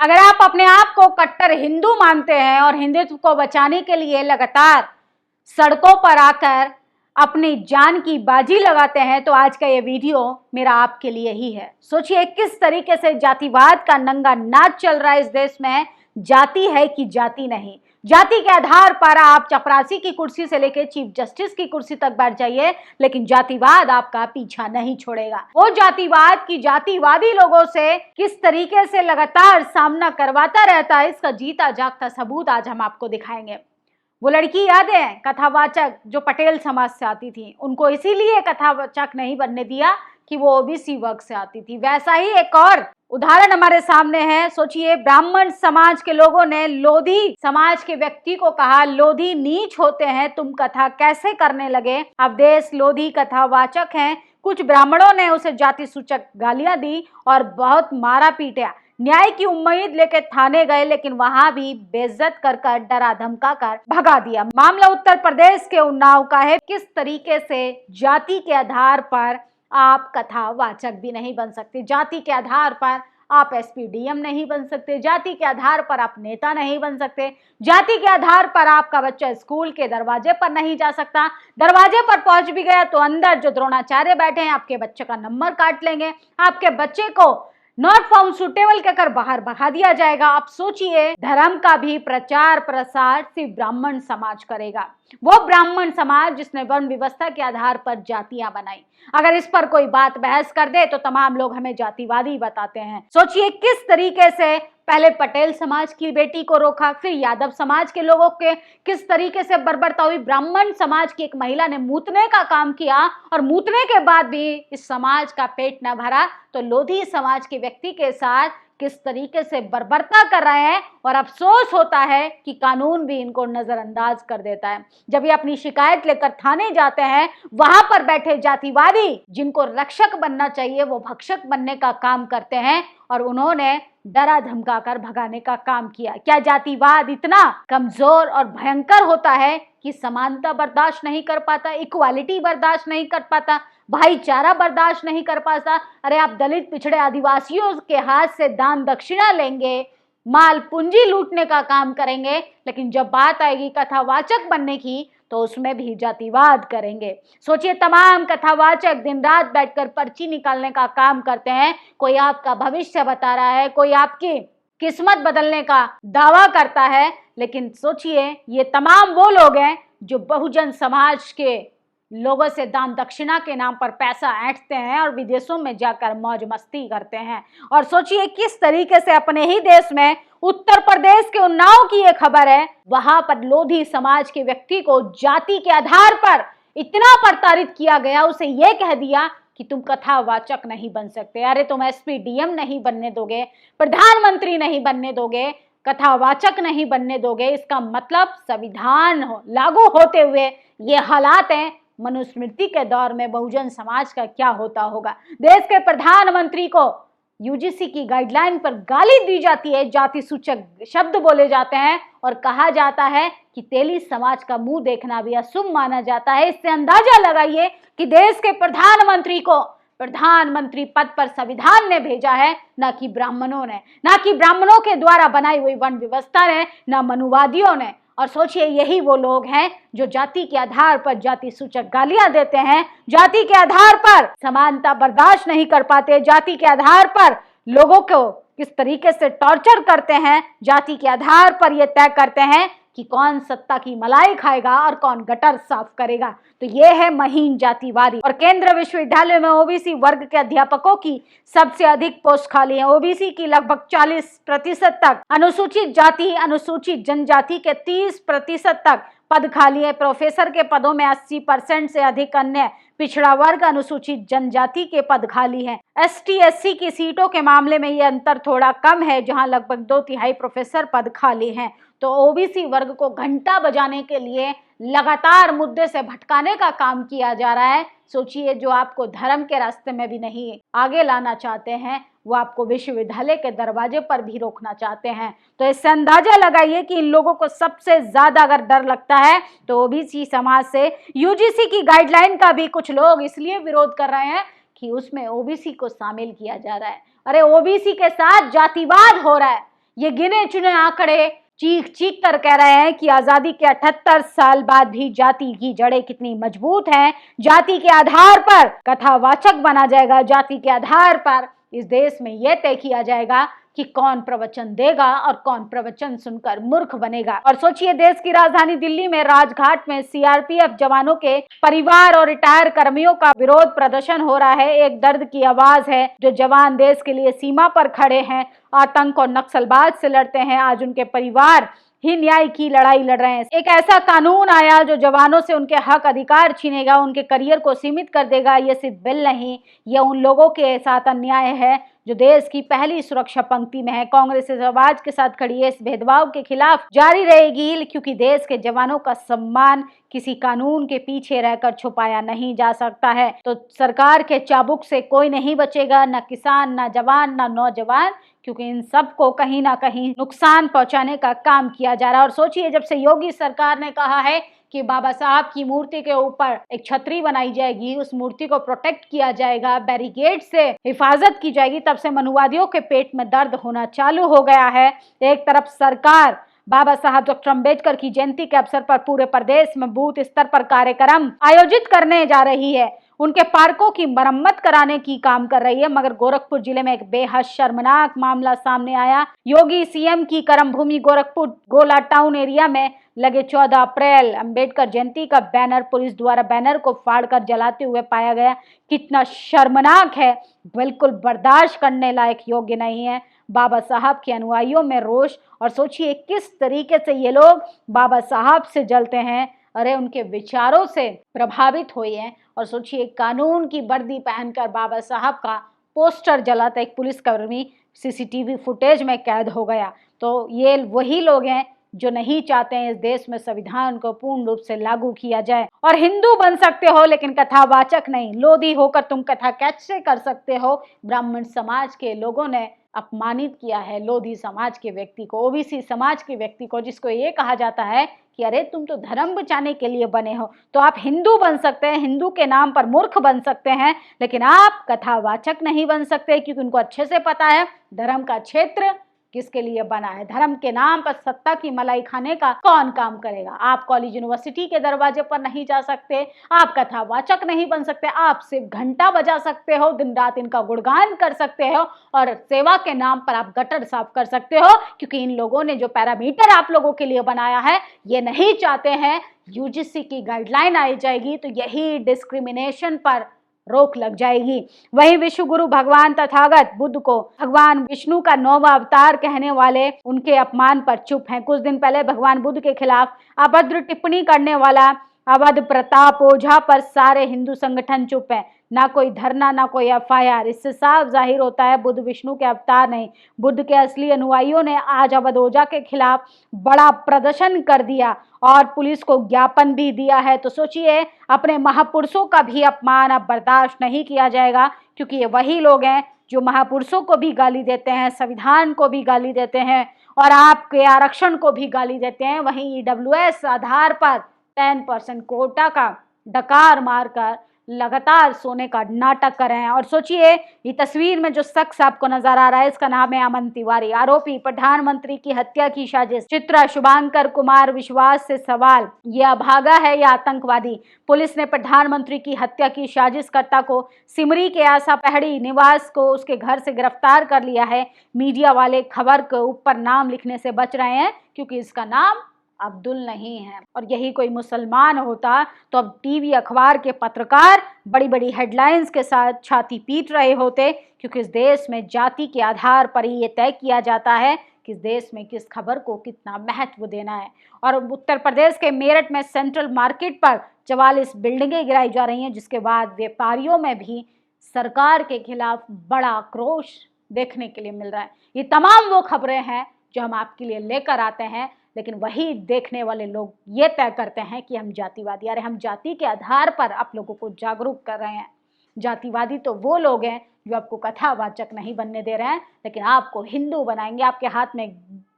अगर आप अपने आप को कट्टर हिंदू मानते हैं और हिंदुत्व को बचाने के लिए लगातार सड़कों पर आकर अपनी जान की बाजी लगाते हैं, तो आज का ये वीडियो मेरा आपके लिए ही है। सोचिए किस तरीके से जातिवाद का नंगा नाच चल रहा है इस देश में। जाति है कि जाति नहीं, जाति के आधार पर आप चपरासी की कुर्सी से लेकर चीफ जस्टिस की कुर्सी तक बैठ जाइए, लेकिन जातिवाद आपका पीछा नहीं छोड़ेगा। वो जातिवाद की जातिवादी लोगों से किस तरीके से लगातार सामना करवाता रहता है, इसका जीता जागता सबूत आज हम आपको दिखाएंगे। वो लड़की याद है कथावाचक जो पटेल समाज से आती थी, उनको इसीलिए कथावाचक नहीं बनने दिया कि वो ओबीसी वर्ग से आती थी। वैसा ही एक और उदाहरण हमारे सामने है। सोचिए ब्राह्मण समाज के लोगों ने लोधी समाज के व्यक्ति को कहा, लोधी नीच होते हैं, तुम कथा कैसे करने लगे। अवधेश लोधी कथावाचक हैं। कुछ ब्राह्मणों ने उसे जाति सूचक गालियां दी और बहुत मारा पीटा। न्याय की उम्मीद लेकर थाने गए, लेकिन वहां भी बेइज्जत कर डरा धमका कर भगा दिया। मामला उत्तर प्रदेश के उन्नाव का है। किस तरीके से जाति के आधार पर आप कथावाचक भी नहीं बन सकते, जाति के आधार पर आप एसपी डीएम नहीं बन सकते, जाति के आधार पर आप नेता नहीं बन सकते, जाति के आधार पर आपका बच्चा स्कूल के दरवाजे पर नहीं जा सकता। दरवाजे पर पहुंच भी गया तो अंदर जो द्रोणाचार्य बैठे हैं आपके बच्चे का नंबर काट लेंगे, आपके बच्चे को नॉट फाउंड सुटेबल कहकर बाहर भगा दिया जाएगा। आप सोचिए, धर्म का भी प्रचार प्रसार सिर्फ ब्राह्मण समाज करेगा, वो ब्राह्मण समाज जिसने वर्ण व्यवस्था के आधार पर जातियां बनाई। अगर इस पर कोई बात बहस कर दे तो तमाम लोग हमें जातिवादी बताते हैं। सोचिए किस तरीके से पहले पटेल समाज की बेटी को रोका, फिर यादव समाज के लोगों के किस तरीके से बर्बरता हुई। ब्राह्मण समाज की एक महिला ने मूतने का काम किया और मूतने के बाद भी इस समाज का पेट न भरा, तो लोधी समाज के व्यक्ति के साथ किस तरीके से बर्बरता कर रहे हैं। और अफसोस होता है कि कानून भी इनको नजरअंदाज कर देता है। जब ये अपनी शिकायत लेकर थाने जाते हैं, वहां पर बैठे जातिवादी जिनको रक्षक बनना चाहिए वो भक्षक बनने का काम करते हैं और उन्होंने डरा धमका कर भगाने का काम किया। क्या जातिवाद इतना कमजोर और भयंकर होता है कि समानता बर्दाश्त नहीं कर पाता, इक्वालिटी बर्दाश्त नहीं कर पाता, भाईचारा बर्दाश्त नहीं कर पाता? अरे आप दलित पिछड़े आदिवासियों के हाथ से दान दक्षिणा लेंगे, माल पूंजी लूटने का काम करेंगे, लेकिन जब बात आएगी कथावाचक बनने की तो उसमें भी जातिवाद करेंगे। सोचिए तमाम कथावाचक दिन रात बैठकर पर्ची निकालने का काम करते हैं। कोई आपका भविष्य बता रहा है, कोई आपकी किस्मत बदलने का दावा करता है, लेकिन सोचिए ये तमाम वो लोग हैं जो बहुजन समाज के लोगों से दान दक्षिणा के नाम पर पैसा ऐंठते हैं और विदेशों में जाकर मौज मस्ती करते हैं। और सोचिए किस तरीके से अपने ही देश में उत्तर प्रदेश के उन्नाव की ये खबर है, वहां पर लोधी समाज के व्यक्ति को जाति के आधार पर इतना प्रताड़ित किया गया, उसे ये कह दिया कि तुम कथावाचक नहीं बन सकते। अरे तुम एसपी डीएम नहीं बनने दोगे, प्रधानमंत्री नहीं बनने दोगे, कथावाचक नहीं बनने दोगे। इसका मतलब संविधान लागू होते हुए ये हालात हैं। मनुस्मृति के दौर में बहुजन समाज का क्या होता होगा। देश के प्रधानमंत्री को यूजीसी की गाइडलाइन पर गाली दी जाती है, जाति सूचक शब्द बोले जाते हैं और कहा जाता है कि तेली समाज का मुंह देखना भी अशुभ माना जाता है। इससे अंदाजा लगाइए कि देश के प्रधानमंत्री को प्रधानमंत्री पद पर संविधान ने भेजा है, ना कि ब्राह्मणों ने, ना कि ब्राह्मणों के द्वारा बनाई हुई वर्ण व्यवस्था ने, ना मनुवादियों ने। और सोचिए यही वो लोग हैं जो जाति के आधार पर जाति सूचक गालियां देते हैं, जाति के आधार पर समानता बर्दाश्त नहीं कर पाते, जाति के आधार पर लोगों को किस तरीके से टॉर्चर करते हैं, जाति के आधार पर ये तय करते हैं कि कौन सत्ता की मलाई खाएगा और कौन गटर साफ करेगा। तो ये है महीन जातिवादी। और केंद्र विश्वविद्यालय में ओबीसी वर्ग के अध्यापकों की सबसे अधिक पोस्ट खाली है। ओबीसी की लगभग 40% तक, अनुसूचित जाति अनुसूचित जनजाति के 30% तक पद खाली है। प्रोफेसर के पदों में 80% से अधिक अन्य पिछड़ा वर्ग अनुसूचित जनजाति के पद खाली हैं। एसटी एससी की सीटों के मामले में ये अंतर थोड़ा कम है, जहां लगभग 2/3 प्रोफेसर पद खाली हैं। तो ओबीसी वर्ग को घंटा बजाने के लिए लगातार मुद्दे से भटकाने का काम किया जा रहा है। सोचिए जो आपको धर्म के रास्ते में भी नहीं आगे लाना चाहते हैं, वो आपको विश्वविद्यालय के दरवाजे पर भी रोकना चाहते हैं। तो इससे अंदाजा लगाइए कि इन लोगों को सबसे ज्यादा अगर डर लगता है तो ओबीसी समाज से। यूजीसी की गाइडलाइन का भी कुछ लोग इसलिए विरोध कर रहे हैं कि उसमें ओबीसी को शामिल किया जा रहा है। अरे ओबीसी के साथ जातिवाद हो रहा है। ये गिने चुने आंकड़े चीख चीख कर कह रहे हैं कि आजादी के 78 साल बाद भी जाति की जड़ें कितनी मजबूत हैं। जाति के आधार पर कथावाचक बना जाएगा, जाति के आधार पर इस देश में यह तय किया जाएगा कि कौन प्रवचन देगा और कौन प्रवचन सुनकर मूर्ख बनेगा। और सोचिए, देश की राजधानी दिल्ली में राजघाट में सीआरपीएफ जवानों के परिवार और रिटायर कर्मियों का विरोध प्रदर्शन हो रहा है। एक दर्द की आवाज है। जो जवान देश के लिए सीमा पर खड़े हैं, आतंक और नक्सलवाद से लड़ते हैं, आज उनके परिवार ही न्याय की लड़ाई लड़ रहे हैं। एक ऐसा कानून आया जो जवानों से उनके हक अधिकार छीनेगा, उनके करियर को सीमित कर देगा। ये सिर्फ बिल नहीं, ये उन लोगों के साथ अन्याय है जो देश की पहली सुरक्षा पंक्ति में है। कांग्रेस इस आवाज के साथ खड़ी है। इस भेदभाव के खिलाफ जारी रहेगी, क्योंकि देश के जवानों का सम्मान किसी कानून के पीछे रहकर छुपाया नहीं जा सकता है। तो सरकार के चाबुक से कोई नहीं बचेगा, न किसान, न जवान, न नौजवान, क्योंकि इन सबको कहीं ना कहीं नुकसान पहुंचाने का काम किया जा रहा है। और सोचिए, जब से योगी सरकार ने कहा है कि बाबा साहब की मूर्ति के ऊपर एक छतरी बनाई जाएगी, उस मूर्ति को प्रोटेक्ट किया जाएगा, बैरिकेड से हिफाजत की जाएगी, तब से मनुवादियों के पेट में दर्द होना चालू हो गया है। एक तरफ सरकार बाबा साहब डॉक्टर अम्बेडकर की जयंती के अवसर पर पूरे प्रदेश में बूथ स्तर पर कार्यक्रम आयोजित करने जा रही है, उनके पार्कों की मरम्मत कराने की काम कर रही है, मगर गोरखपुर जिले में एक बेहद शर्मनाक मामला सामने आया। योगी सीएम की कर्मभूमि गोरखपुर गोला टाउन एरिया में लगे 14 अप्रैल अम्बेडकर जयंती का बैनर पुलिस द्वारा बैनर को फाड़कर जलाते हुए पाया गया। कितना शर्मनाक है, बिल्कुल बर्दाश्त करने लायक योग्य नहीं है। बाबा साहब के अनुयायियों में रोष, और सोचिए किस तरीके से ये लोग बाबा साहब से जलते हैं, अरे उनके विचारों से प्रभावित हुए हैं। और सोचिए, कानून की वर्दी पहनकर बाबा साहब का पोस्टर जलाता एक पुलिसकर्मी सीसीटीवी फुटेज में कैद हो गया। तो ये वही लोग हैं जो नहीं चाहते हैं इस देश में संविधान को पूर्ण रूप से लागू किया जाए। और हिंदू बन सकते हो लेकिन कथावाचक नहीं, लोधी होकर तुम कथा कैसे कर सकते हो। ब्राह्मण समाज के लोगों ने अपमानित किया है लोधी समाज के व्यक्ति को, ओबीसी समाज के व्यक्ति को, जिसको ये कहा जाता है कि अरे तुम तो धर्म बचाने के लिए बने हो। तो आप हिंदू बन सकते हैं, हिंदू के नाम पर मूर्ख बन सकते हैं, लेकिन आप कथावाचक नहीं बन सकते, क्योंकि उनको अच्छे से पता है धर्म का क्षेत्र किसके लिए बना है। धर्म के नाम पर सत्ता की मलाई खाने का कौन काम करेगा। आप कॉलेज यूनिवर्सिटी के दरवाजे पर नहीं जा सकते, आप कथावाचक नहीं बन सकते, आप सिर्फ घंटा बजा सकते हो, दिन रात इनका गुणगान कर सकते हो, और सेवा के नाम पर आप गटर साफ कर सकते हो, क्योंकि इन लोगों ने जो पैरामीटर आप लोगों के लिए बनाया है, ये नहीं चाहते हैं यूजीसी की गाइडलाइन आई जाएगी तो यही डिस्क्रिमिनेशन पर रोक लग जाएगी। वहीं विश्व गुरु भगवान तथागत बुद्ध को भगवान विष्णु का 9वां अवतार कहने वाले उनके अपमान पर चुप हैं। कुछ दिन पहले भगवान बुद्ध के खिलाफ अभद्र टिप्पणी करने वाला अवध प्रताप ओझा पर सारे हिंदू संगठन चुप हैं। ना कोई धरना, ना कोई एफआईआर। इससे साफ जाहिर होता है बुद्ध विष्णु के अवतार नहीं। बुद्ध के असली अनुयायियों ने आज अवध ओझा के खिलाफ बड़ा प्रदर्शन कर दिया और पुलिस को ज्ञापन भी दिया है। तो सोचिए, अपने महापुरुषों का भी अपमान अब बर्दाश्त नहीं किया जाएगा, क्योंकि ये वही लोग हैं जो महापुरुषों को भी गाली देते हैं, संविधान को भी गाली देते हैं और आपके आरक्षण को भी गाली देते हैं। वहीं ईडब्ल्यूएस आधार पर 10% कोटा का डकार मारकर लगातार सोने का नाटक कर रहे हैं। और सोचिए, ये तस्वीर में जो शख्स आपको नजर आ रहा है, इसका नाम है अमन तिवारी। आरोपी प्रधानमंत्री की हत्या की साजिश। चित्रा शुभांकर कुमार विश्वास से सवाल, ये अभागा है या आतंकवादी। पुलिस ने प्रधानमंत्री की हत्या की साजिशकर्ता को सिमरी के आशा पहड़ी निवास को उसके घर से गिरफ्तार कर लिया है। मीडिया वाले खबर के ऊपर नाम लिखने से बच रहे हैं, क्योंकि इसका नाम अब्दुल नहीं है। और यही कोई मुसलमान होता तो अब टीवी अखबार के पत्रकार बड़ी बड़ी हेडलाइंस के साथ छाती पीट रहे होते, क्योंकि इस देश में जाति के आधार पर ही ये तय किया जाता है कि इस देश में किस खबर को कितना महत्व देना है। और उत्तर प्रदेश के मेरठ में सेंट्रल मार्केट पर 44 बिल्डिंगें गिराई जा रही हैं, जिसके बाद व्यापारियों में भी सरकार के खिलाफ बड़ा आक्रोश देखने के लिए मिल रहा है। ये तमाम वो खबरें हैं जो हम आपके लिए लेकर आते हैं, लेकिन वही देखने वाले लोग ये तय करते हैं कि हम जातिवादी, अरे हम जाति के आधार पर आप लोगों को जागरूक कर रहे हैं। जातिवादी तो वो लोग हैं जो आपको कथावाचक नहीं बनने दे रहे हैं, लेकिन आपको हिंदू बनाएंगे, आपके हाथ में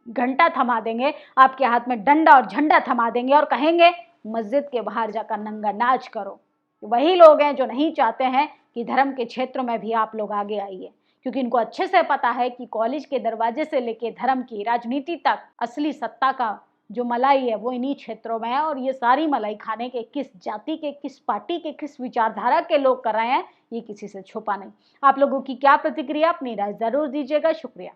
घंटा थमा देंगे, आपके हाथ में डंडा और झंडा थमा देंगे और कहेंगे मस्जिद के बाहर जाकर नंगा नाच करो। वही लोग हैं जो नहीं चाहते हैं कि धर्म के क्षेत्र में भी आप लोग आगे आइए, क्योंकि इनको अच्छे से पता है कि कॉलेज के दरवाजे से लेके धर्म की राजनीति तक असली सत्ता का जो मलाई है वो इन्हीं क्षेत्रों में है। और ये सारी मलाई खाने के किस जाति के, किस पार्टी के, किस विचारधारा के लोग कर रहे हैं, ये किसी से छुपा नहीं। आप लोगों की क्या प्रतिक्रिया, अपनी राय जरूर दीजिएगा। शुक्रिया।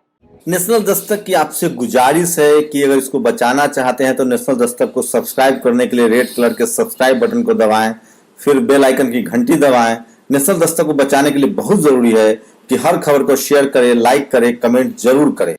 नेशनल दस्तक की आपसे गुजारिश है कि अगर इसको बचाना चाहते हैं तो नेशनल दस्तक को सब्सक्राइब करने के लिए रेड कलर के सब्सक्राइब बटन को दबाएं, फिर बेल आइकन की घंटी दबाएं। नेशनल दस्तक को बचाने के लिए बहुत जरूरी है कि हर खबर को शेयर करें, लाइक करें, कमेंट जरूर करें।